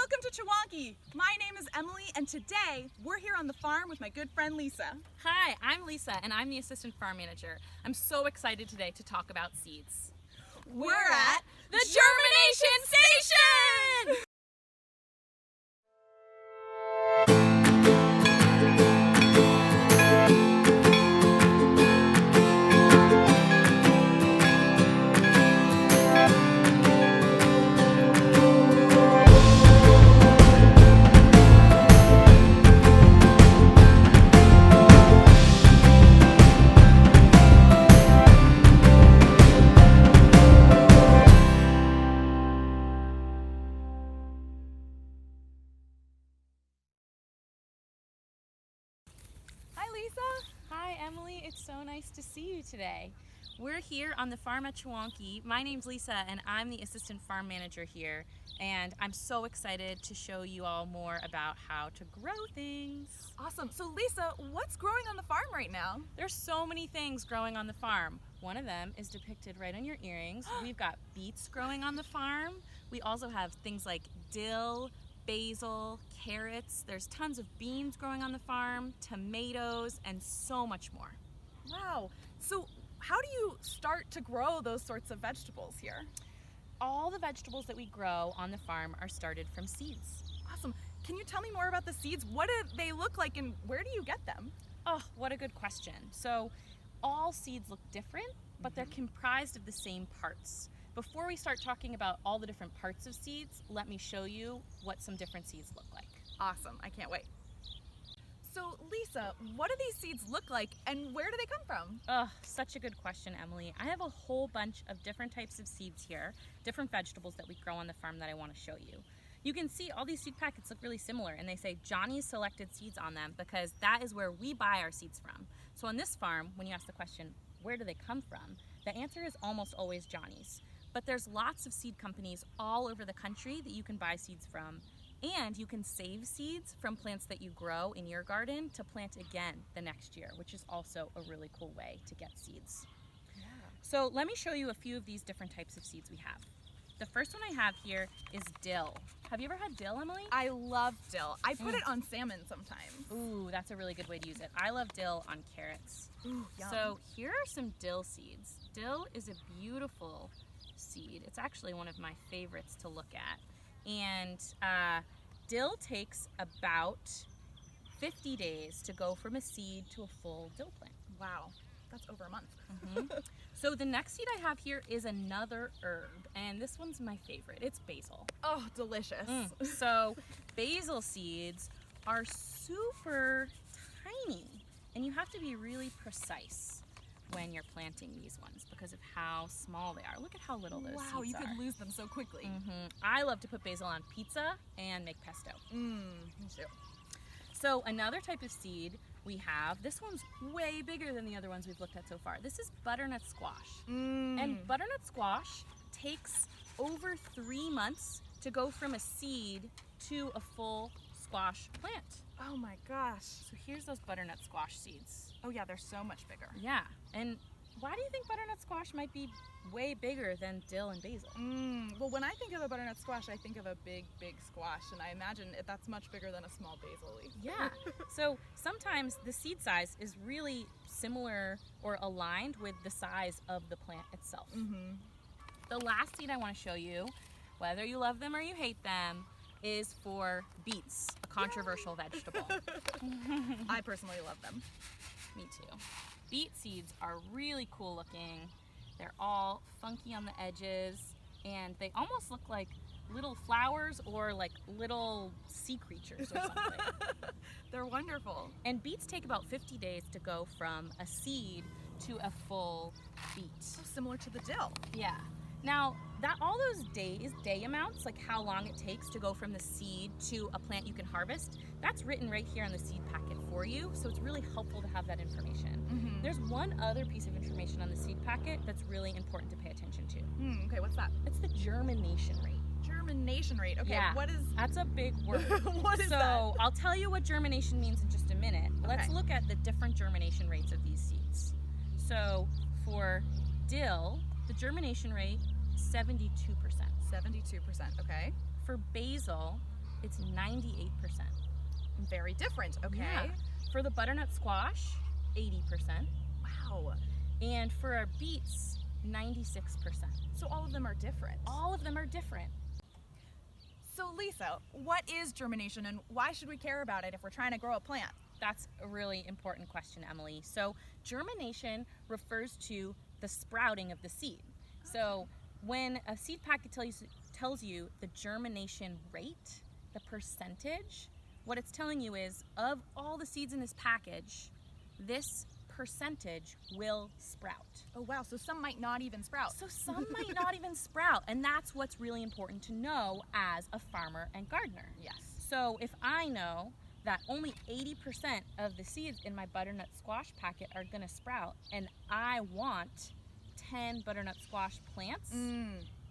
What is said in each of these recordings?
Welcome to Chewonki. My name is Emily, and today we're here on the farm with my good friend Lisa. Hi, I'm Lisa, and I'm the assistant farm manager. I'm so excited today to talk about seeds. We're at the Germination Station! Hi, Lisa. Hi, Emily. It's so nice to see you today. We're here on the farm at Chewonki. My name's Lisa, and I'm the assistant farm manager here. And I'm so excited to show you all more about how to grow things. Awesome. So, Lisa, what's growing on the farm right now? There's so many things growing on the farm. One of them is depicted right on your earrings. We've got beets growing on the farm. We also have things like dill, basil, carrots. There's tons of beans growing on the farm, tomatoes, and so much more. Wow. So, how do you start to grow those sorts of vegetables here? All the vegetables that we grow on the farm are started from seeds. Awesome. Can you tell me more about the seeds? What do they look like, and where do you get them? Oh, what a good question. So, all seeds look different, but they're comprised of the same parts. Before we start talking about all the different parts of seeds, let me show you what some different seeds look like. Awesome. I can't wait. So, Lisa, what do these seeds look like, and where do they come from? Oh, such a good question, Emily. I have a whole bunch of different types of seeds here, different vegetables that we grow on the farm that I want to show you. You can see all these seed packets look really similar, and they say Johnny's selected seeds on them because that is where we buy our seeds from. So on this farm, when you ask the question, where do they come from? The answer is almost always Johnny's. But there's lots of seed companies all over the country that you can buy seeds from. And you can save seeds from plants that you grow in your garden to plant again the next year, which is also a really cool way to get seeds. Yeah. So let me show you a few of these different types of seeds we have. The first one I have here is dill. Have you ever had dill, Emily? I love dill. I put it on salmon sometimes. Ooh, that's a really good way to use it. I love dill on carrots. Ooh, yum. So here are some dill seeds. Dill is a beautiful seed. It's actually one of my favorites to look at. And dill takes about 50 days to go from a seed to a full dill plant. Wow, that's over a month. So the next seed I have here is another herb, and this one's my favorite. It's basil. Oh, delicious. So basil seeds are super tiny, and you have to be really precise when you're planting these ones because of how small they are. Look at how little those Wow, seeds you are. could lose them so quickly. I love to put basil on pizza and make pesto. Me too. So another type of seed we have, this one's way bigger than the other ones we've looked at so far. This is butternut squash. And butternut squash takes over 3 months to go from a seed to a full squash plant. Oh my gosh. So here's those butternut squash seeds. Oh yeah, they're so much bigger. Yeah, and why do you think butternut squash might be way bigger than dill and basil? Well, when I think of a butternut squash, I think of a big, big squash, and I imagine that's much bigger than a small basil leaf. Yeah, so sometimes the seed size is really similar or aligned with the size of the plant itself. The last seed I want to show you, whether you love them or you hate them, is for beets, a controversial vegetable. I personally love them. Me too. Beet seeds are really cool looking. They're all funky on the edges, and they almost look like little flowers or like little sea creatures or something. They're wonderful. And beets take about 50 days to go from a seed to a full beet. So similar to the dill. Yeah. Now, all those day amounts, like how long it takes to go from the seed to a plant you can harvest, that's written right here on the seed packet for you, so it's really helpful to have that information. There's one other piece of information on the seed packet that's really important to pay attention to. Okay, what's that? It's the germination rate. Germination rate. Okay, Yeah, what is... That's a big word. What is that? So I'll tell you what germination means in just a minute. Let's look at the different germination rates of these seeds. So for dill, the germination rate, 72%. 72%, okay. For basil, it's 98%. Very different, okay. Yeah. For the butternut squash, 80%. Wow. And for our beets, 96%. So all of them are different. All of them are different. So Lisa, what is germination and why should we care about it if we're trying to grow a plant? That's a really important question, Emily. So germination refers to the sprouting of the seed. So when a seed packet tells you the germination rate, the percentage, what it's telling you is of all the seeds in this package, this percentage will sprout. Oh wow, so some might not even sprout. So some might not even sprout, and that's what's really important to know as a farmer and gardener. Yes. So if I know that only 80% of the seeds in my butternut squash packet are gonna sprout, and I want 10 butternut squash plants,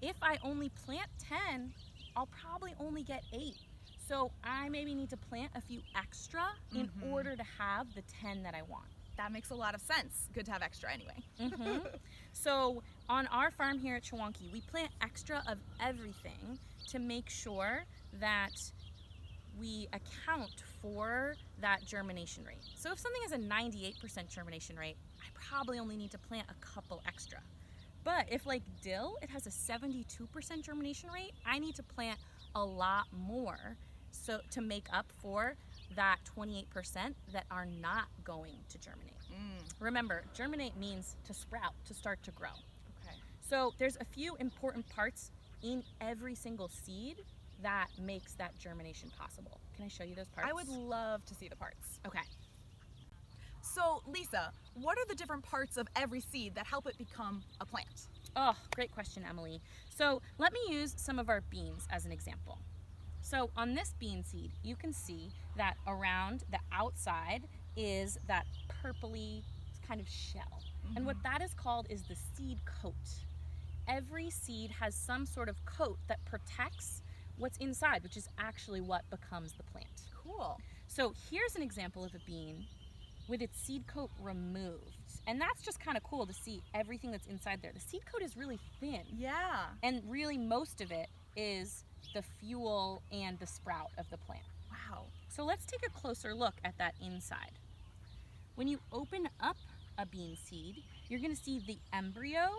if I only plant 10, I'll probably only get 8. So I maybe need to plant a few extra in order to have the 10 that I want. That makes a lot of sense. Good to have extra anyway. So on our farm here at Chewonki, we plant extra of everything to make sure that we account for that germination rate. So if something has a 98% germination rate, I probably only need to plant a couple extra. But if like dill, it has a 72% germination rate, I need to plant a lot more so to make up for that 28% that are not going to germinate. Remember, germinate means to sprout, to start to grow. Okay. So there's a few important parts in every single seed that makes that germination possible. Can I show you those parts? I would love to see the parts. Okay. So Lisa, what are the different parts of every seed that help it become a plant? Oh, great question, Emily. So let me use some of our beans as an example. So on this bean seed, you can see that around the outside is that purpley kind of shell. And what that is called is the seed coat. Every seed has some sort of coat that protects what's inside, which is actually what becomes the plant. Cool. So here's an example of a bean with its seed coat removed. And that's just kind of cool to see everything that's inside there. The seed coat is really thin. Yeah. And really most of it is the fuel and the sprout of the plant. Wow. So let's take a closer look at that inside. When you open up a bean seed, you're going to see the embryo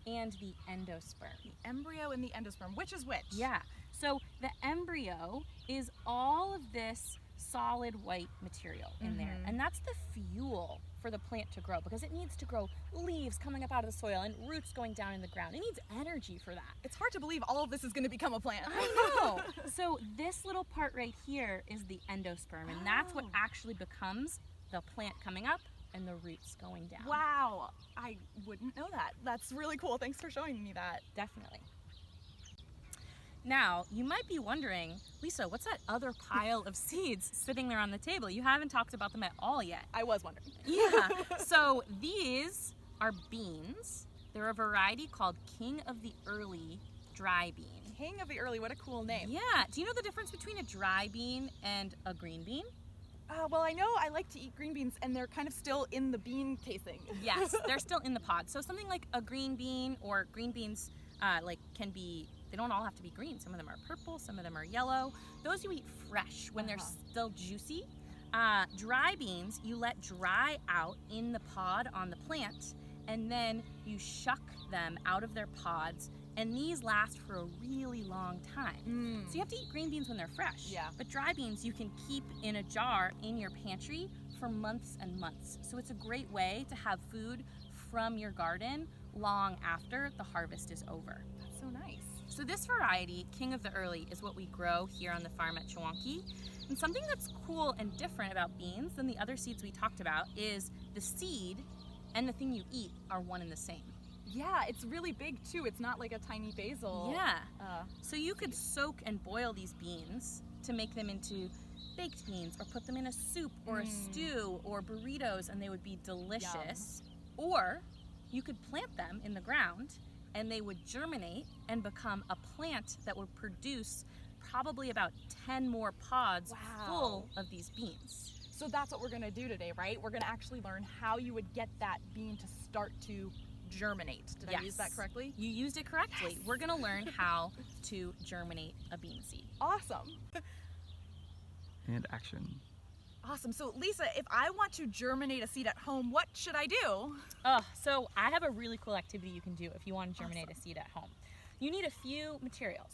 and the endosperm. The embryo and the endosperm, which is which? Yeah. So the embryo is all of this solid white material in there, and that's the fuel for the plant to grow because it needs to grow leaves coming up out of the soil and roots going down in the ground. It needs energy for that. It's hard to believe all of this is going to become a plant. I know. So this little part right here is the endosperm, and that's what actually becomes the plant coming up and the roots going down. Wow. I wouldn't know that. That's really cool. Thanks for showing me that. Definitely. Now, you might be wondering, Lisa, what's that other pile of seeds sitting there on the table? You haven't talked about them at all yet. I was wondering. Yeah. So these are beans. They're a variety called King of the Early dry bean. King of the Early, what a cool name. Yeah. Do you know the difference between a dry bean and a green bean? Well, I know I like to eat green beans and they're kind of still in the bean casing. Yes, they're still in the pod. So something like a green bean or green beans can be, they don't all have to be green. Some of them are purple, some of them are yellow. Those you eat fresh when they're still juicy. Dry beans, you let dry out in the pod on the plant, and then you shuck them out of their pods, and these last for a really long time. So you have to eat green beans when they're fresh. Yeah. But dry beans you can keep in a jar in your pantry for months and months. So it's a great way to have food from your garden long after the harvest is over. That's so nice. So this variety, King of the Early, is what we grow here on the farm at Chewonki. And something that's cool and different about beans than the other seeds we talked about is the seed and the thing you eat are one and the same. Yeah, it's really big too. It's not like a tiny basil. Yeah. So you could soak and boil these beans to make them into baked beans or put them in a soup or a stew or burritos and they would be delicious. Yum. Or you could plant them in the ground and they would germinate and become a plant that would produce probably about 10 more pods full of these beans. So that's what we're gonna do today, right? We're gonna actually learn how you would get that bean to start to germinate. Did I use that correctly? You used it correctly. Yes. We're gonna learn how to germinate a bean seed. Awesome. and action. Awesome. So Lisa, if I want to germinate a seed at home, what should I do? So I have a really cool activity you can do if you want to germinate a seed at home. You need a few materials.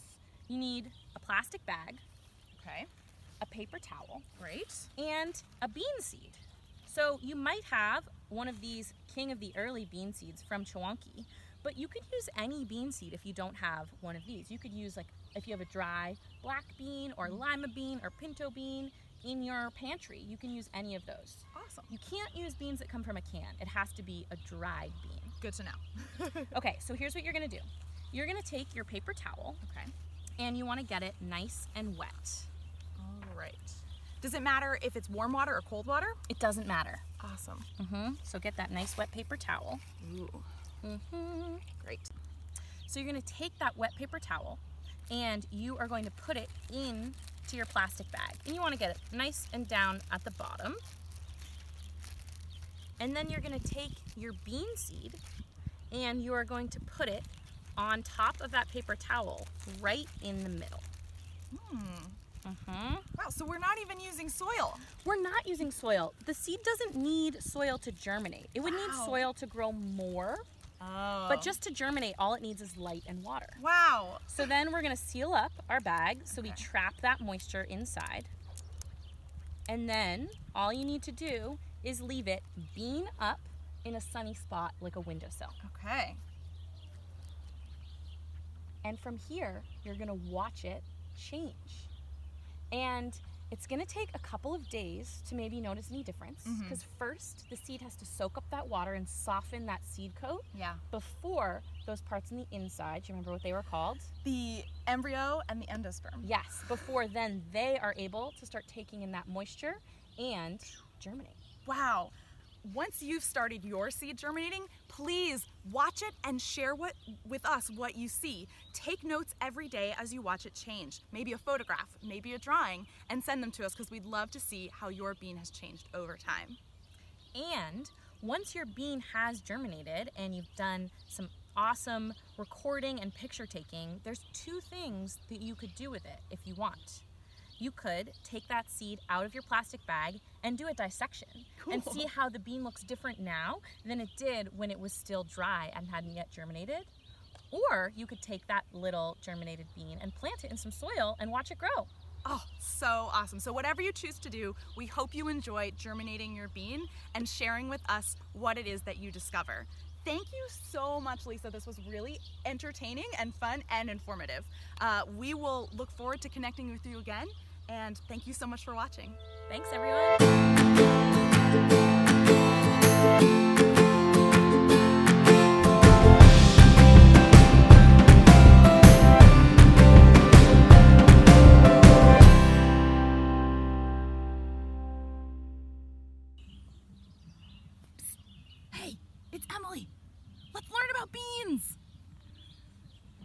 You need a plastic bag, Okay. a paper towel, Great. and a bean seed. So you might have one of these King of the Early bean seeds from Chewonki, but you could use any bean seed if you don't have one of these. You could use, like, if you have a dry black bean or lima bean or pinto bean in your pantry, you can use any of those. Awesome. You can't use beans that come from a can. It has to be a dried bean. Good to know. Okay, so here's what you're gonna do. You're gonna take your paper towel Okay. and you wanna get it nice and wet. All right. Does it matter if it's warm water or cold water? It doesn't matter. Awesome. So get that nice wet paper towel. Ooh. Great. So you're gonna take that wet paper towel and you are going to put it in to your plastic bag. And you wanna get it nice and down at the bottom. And then you're gonna take your bean seed and you are going to put it on top of that paper towel right in the middle. Wow, so we're not even using soil. We're not using soil. The seed doesn't need soil to germinate. It would need Wow. soil to grow more, Oh. but just to germinate, all it needs is light and water. Wow. So then we're gonna seal up our bag so we Okay. trap that moisture inside. And then all you need to do is leave it bean up in a sunny spot like a windowsill. Okay. And from here, you're gonna watch it change. And it's gonna take a couple of days to maybe notice any difference, because first the seed has to soak up that water and soften that seed coat Yeah. before those parts on the inside, do you remember what they were called? The embryo and the endosperm. Yes, before then they are able to start taking in that moisture and germinate. Wow. Once you've started your seed germinating, please watch it and share with us what you see. Take notes every day as you watch it change. Maybe a photograph, maybe a drawing, and send them to us because we'd love to see how your bean has changed over time. And once your bean has germinated and you've done some awesome recording and picture taking, there's two things that you could do with it if you want. You could take that seed out of your plastic bag and do a dissection and Cool. see how the bean looks different now than it did when it was still dry and hadn't yet germinated. Or you could take that little germinated bean and plant it in some soil and watch it grow. Oh, so awesome. So whatever you choose to do, we hope you enjoy germinating your bean and sharing with us what it is that you discover. Thank you so much, Lisa. This was really entertaining and fun and informative. We will look forward to connecting with you again, and thank you so much for watching. Thanks, everyone. Hey, it's Emily. Let's learn about beans.